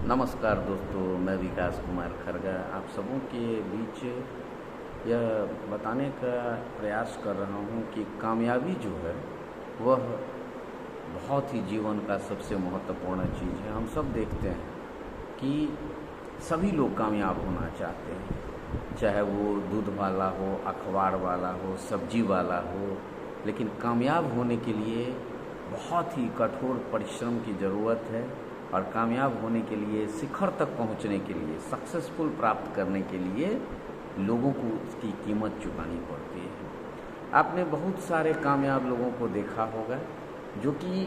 नमस्कार दोस्तों, मैं विकास कुमार खरगा आप सबों के बीच यह बताने का प्रयास कर रहा हूँ कि कामयाबी जो है वह बहुत ही जीवन का सबसे महत्वपूर्ण चीज़ है। हम सब देखते हैं कि सभी लोग कामयाब होना चाहते हैं, चाहे वो दूध वाला हो, अखबार वाला हो, सब्जी वाला हो, लेकिन कामयाब होने के लिए बहुत ही कठोर परिश्रम की ज़रूरत है। और कामयाब होने के लिए, शिखर तक पहुंचने के लिए, सक्सेसफुल प्राप्त करने के लिए लोगों को उसकी कीमत चुकानी पड़ती है। आपने बहुत सारे कामयाब लोगों को देखा होगा जो कि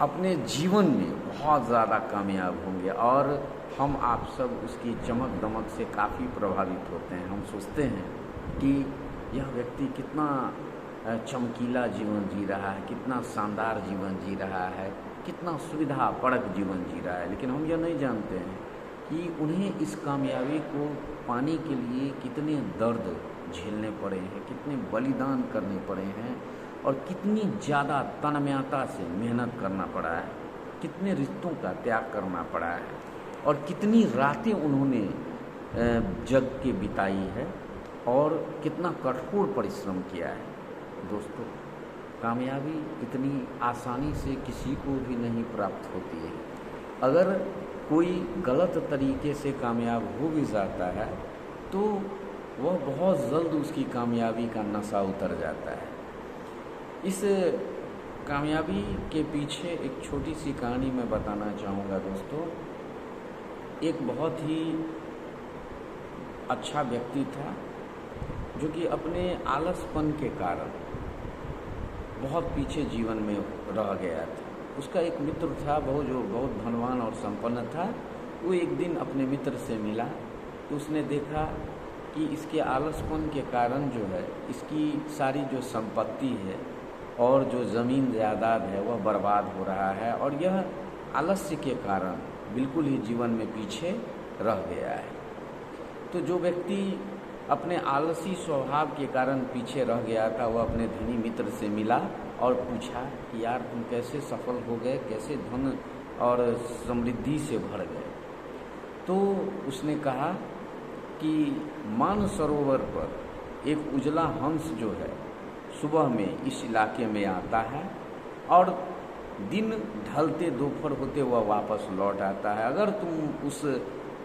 अपने जीवन में बहुत ज़्यादा कामयाब होंगे और हम आप सब उसकी चमक दमक से काफ़ी प्रभावित होते हैं। हम सोचते हैं कि यह व्यक्ति कितना चमकीला जीवन जी रहा है, कितना शानदार जीवन जी रहा है, कितना सुविधापरक जीवन जी रहा है, लेकिन हम यह नहीं जानते हैं कि उन्हें इस कामयाबी को पाने के लिए कितने दर्द झेलने पड़े हैं, कितने बलिदान करने पड़े हैं और कितनी ज़्यादा तन्मयता से मेहनत करना पड़ा है, कितने रिश्तों का त्याग करना पड़ा है और कितनी रातें उन्होंने जग के बिताई है और कितना कठोर परिश्रम किया है। दोस्तों, कामयाबी इतनी आसानी से किसी को भी नहीं प्राप्त होती है। अगर कोई गलत तरीके से कामयाब हो भी जाता है तो वह बहुत जल्द उसकी कामयाबी का नशा उतर जाता है। इस कामयाबी के पीछे एक छोटी सी कहानी मैं बताना चाहूँगा दोस्तों। एक बहुत ही अच्छा व्यक्ति था जो कि अपने आलसपन के कारण बहुत पीछे जीवन में रह गया था। उसका एक मित्र था जो बहुत धनवान और संपन्न था। वो एक दिन अपने मित्र से मिला तो उसने देखा कि इसके आलसपन के कारण जो है इसकी सारी जो संपत्ति है और जो ज़मीन जायदाद है वह बर्बाद हो रहा है और यह आलस्य के कारण बिल्कुल ही जीवन में पीछे रह गया है। तो जो व्यक्ति अपने आलसी स्वभाव के कारण पीछे रह गया था वह अपने धनी मित्र से मिला और पूछा कि यार तुम कैसे सफल हो गए, कैसे धन और समृद्धि से भर गए। तो उसने कहा कि मानसरोवर पर एक उजला हंस जो है सुबह में इस इलाके में आता है और दिन ढलते दोपहर होते वह वापस लौट आता है। अगर तुम उस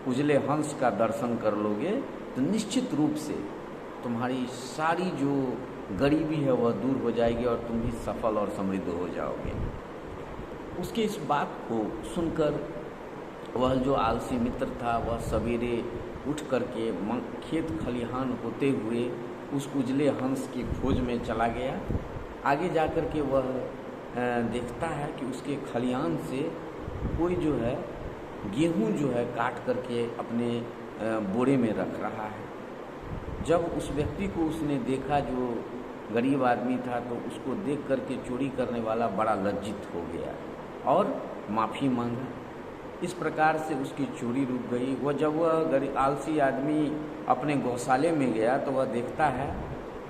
उजले हंस का दर्शन कर लोगे तो निश्चित रूप से तुम्हारी सारी जो गरीबी है वह दूर हो जाएगी और तुम भी सफल और समृद्ध हो जाओगे। उसके इस बात को सुनकर वह जो आलसी मित्र था वह सवेरे उठ करके खेत खलिहान होते हुए उस उजले हंस की खोज में चला गया। आगे जा कर के वह देखता है कि उसके खलिहान से कोई जो है गेहूं जो है काट करके अपने बोरे में रख रहा है। जब उस व्यक्ति को उसने देखा जो गरीब आदमी था तो उसको देख करके चोरी करने वाला बड़ा लज्जित हो गया और माफ़ी मांगा। इस प्रकार से उसकी चोरी रुक गई। वह जब वह गरीब आलसी आदमी अपने गौशाले में गया तो वह देखता है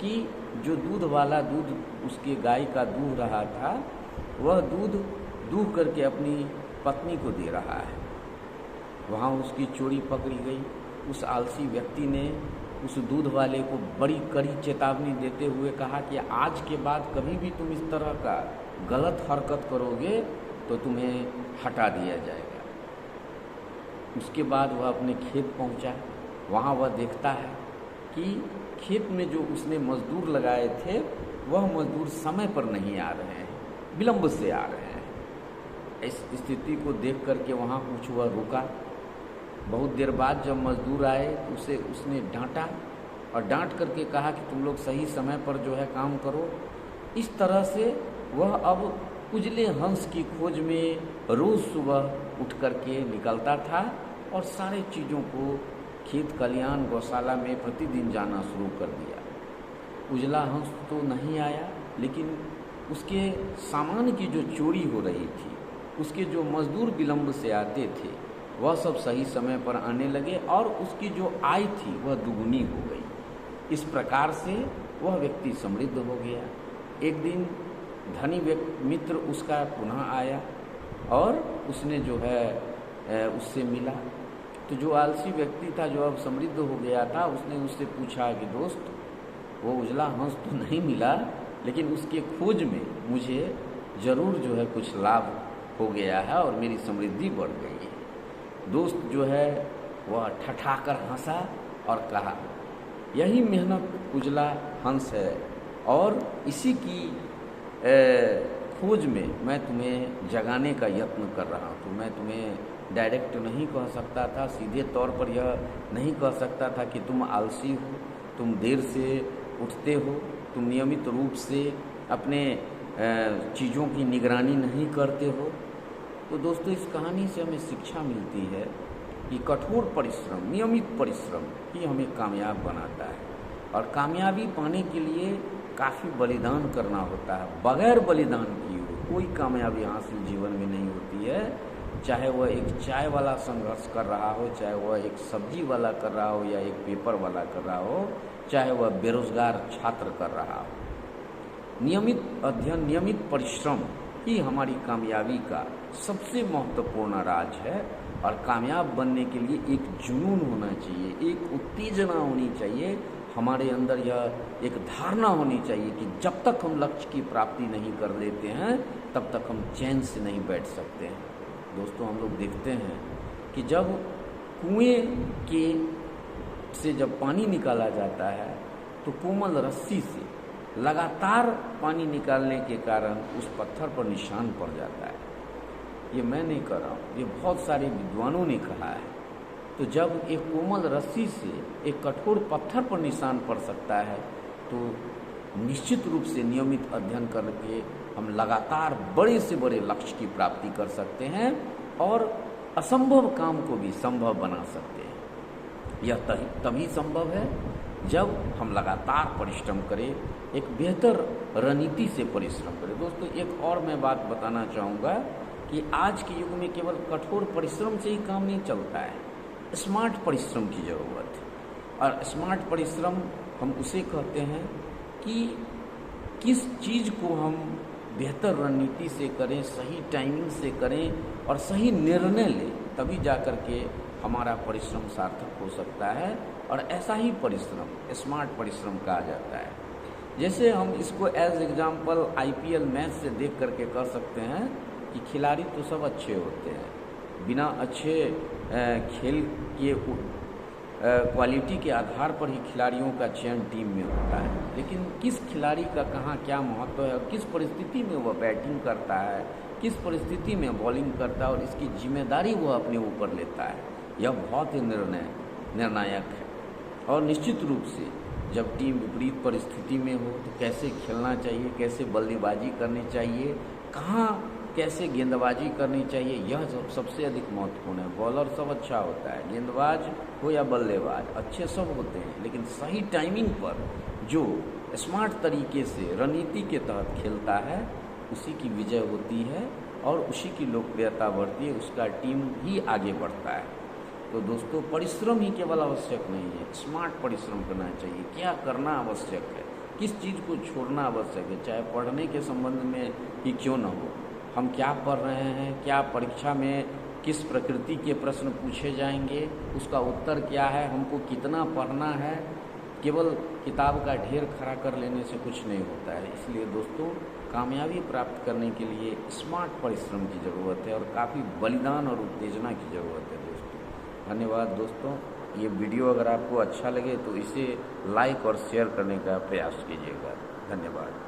कि जो दूध वाला दूध उसके गाय का दूह रहा था वह दूध दूह करके अपनी पत्नी को दे रहा है। वहाँ उसकी चोरी पकड़ी गई। उस आलसी व्यक्ति ने उस दूध वाले को बड़ी कड़ी चेतावनी देते हुए कहा कि आज के बाद कभी भी तुम इस तरह का गलत हरकत करोगे तो तुम्हें हटा दिया जाएगा। उसके बाद वह अपने खेत पहुंचा। वहाँ वह देखता है कि खेत में जो उसने मजदूर लगाए थे वह मजदूर समय पर नहीं आ रहे हैं, विलंब से आ रहे हैं। इस स्थिति को देख करके वहाँ कुछ वह रुका। बहुत देर बाद जब मजदूर आए तो उसने डांटा और डांट करके कहा कि तुम लोग सही समय पर जो है काम करो। इस तरह से वह अब उजले हंस की खोज में रोज़ सुबह उठ करके निकलता था और सारे चीज़ों को खेत खलिहान गौशाला में प्रतिदिन जाना शुरू कर दिया। उजला हंस तो नहीं आया, लेकिन उसके सामान की जो चोरी हो रही थी, उसके जो मजदूर विलंब से आते थे वह सब सही समय पर आने लगे और उसकी जो आय थी वह दुगुनी हो गई। इस प्रकार से वह व्यक्ति समृद्ध हो गया। एक दिन धनी मित्र उसका पुनः आया और उसने जो है उससे मिला। तो जो आलसी व्यक्ति था, जो अब समृद्ध हो गया था, उसने उससे पूछा कि दोस्त, वो उजला हंस तो नहीं मिला, लेकिन उसके खोज में मुझे ज़रूर जो है कुछ लाभ हो गया है और मेरी समृद्धि बढ़ गई है। दोस्त जो है वह ठठाकर हंसा और कहा, यही मेहनत उजला हंस है और इसी की खोज में मैं तुम्हें जगाने का यत्न कर रहा हूँ। तो मैं तुम्हें डायरेक्ट नहीं कह सकता था, सीधे तौर पर यह नहीं कह सकता था कि तुम आलसी हो, तुम देर से उठते हो, तुम नियमित रूप से अपने चीज़ों की निगरानी नहीं करते हो। तो दोस्तों, इस कहानी से हमें शिक्षा मिलती है कि कठोर परिश्रम, नियमित परिश्रम ही हमें कामयाब बनाता है और कामयाबी पाने के लिए काफ़ी बलिदान करना होता है। बगैर बलिदान किए हुए कोई कामयाबी हासिल जीवन में नहीं होती है। चाहे वह एक चाय वाला संघर्ष कर रहा हो, चाहे वह एक सब्जी वाला कर रहा हो या एक पेपर वाला कर रहा हो, चाहे वह बेरोजगार छात्र कर रहा हो। नियमित अध्ययन, नियमित परिश्रम ही हमारी कामयाबी का सबसे महत्वपूर्ण राज है। और कामयाब बनने के लिए एक जुनून होना चाहिए, एक उत्तेजना होनी चाहिए, हमारे अंदर यह एक धारणा होनी चाहिए कि जब तक हम लक्ष्य की प्राप्ति नहीं कर लेते हैं तब तक हम चैन से नहीं बैठ सकते हैं। दोस्तों, हम लोग देखते हैं कि जब कुएं के से जब पानी निकाला जाता है तो कोमल रस्सी से लगातार पानी निकालने के कारण उस पत्थर पर निशान पड़ जाता है। ये मैं नहीं कर रहा हूँ, ये बहुत सारे विद्वानों ने कहा है। तो जब एक कोमल रस्सी से एक कठोर पत्थर पर निशान पड़ सकता है तो निश्चित रूप से नियमित अध्ययन करके हम लगातार बड़े से बड़े लक्ष्य की प्राप्ति कर सकते हैं और असंभव काम को भी संभव बना सकते हैं। यह तभी संभव है जब हम लगातार परिश्रम करें, एक बेहतर रणनीति से परिश्रम करें। दोस्तों, एक और मैं बात बताना चाहूँगा कि आज के युग में केवल कठोर परिश्रम से ही काम नहीं चलता है, स्मार्ट परिश्रम की ज़रूरत है। और स्मार्ट परिश्रम हम उसे कहते हैं कि किस चीज़ को हम बेहतर रणनीति से करें, सही टाइमिंग से करें और सही निर्णय लें, तभी जा कर के हमारा परिश्रम सार्थक हो सकता है। और ऐसा ही परिश्रम स्मार्ट परिश्रम कहा जाता है। जैसे हम इसको एज एग्जाम्पल IPL मैच से देख करके कह सकते हैं कि खिलाड़ी तो सब अच्छे होते हैं, बिना अच्छे खेल के क्वालिटी के आधार पर ही खिलाड़ियों का चयन टीम में होता है। लेकिन किस खिलाड़ी का कहाँ क्या महत्व है और किस परिस्थिति में वह बैटिंग करता है, किस परिस्थिति में बॉलिंग करता है और इसकी जिम्मेदारी वह अपने ऊपर लेता है, यह बहुत ही निर्णायक है। और निश्चित रूप से जब टीम विपरीत परिस्थिति में हो तो कैसे खेलना चाहिए, कैसे बल्लेबाजी करनी चाहिए, कहाँ कैसे गेंदबाजी करनी चाहिए, यह सबसे अधिक महत्वपूर्ण है। बॉलर सब अच्छा होता है, गेंदबाज हो या बल्लेबाज अच्छे सब होते हैं, लेकिन सही टाइमिंग पर जो स्मार्ट तरीके से रणनीति के तहत खेलता है उसी की विजय होती है और उसी की लोकप्रियता बढ़ती है, उसका टीम ही आगे बढ़ता है। तो दोस्तों, परिश्रम ही केवल आवश्यक नहीं है, स्मार्ट परिश्रम करना चाहिए। क्या करना आवश्यक है, किस चीज़ को छोड़ना आवश्यक है, चाहे पढ़ने के संबंध में ही क्यों न हो। हम क्या पढ़ रहे हैं, क्या परीक्षा में किस प्रकृति के प्रश्न पूछे जाएंगे, उसका उत्तर क्या है, हमको कितना पढ़ना है। केवल किताब का ढेर खड़ा कर लेने से कुछ नहीं होता है। इसलिए दोस्तों, कामयाबी प्राप्त करने के लिए स्मार्ट परिश्रम की ज़रूरत है और काफ़ी बलिदान और उत्तेजना की ज़रूरत है दोस्तों। धन्यवाद दोस्तों। ये वीडियो अगर आपको अच्छा लगे तो इसे लाइक और शेयर करने का प्रयास कीजिएगा। धन्यवाद।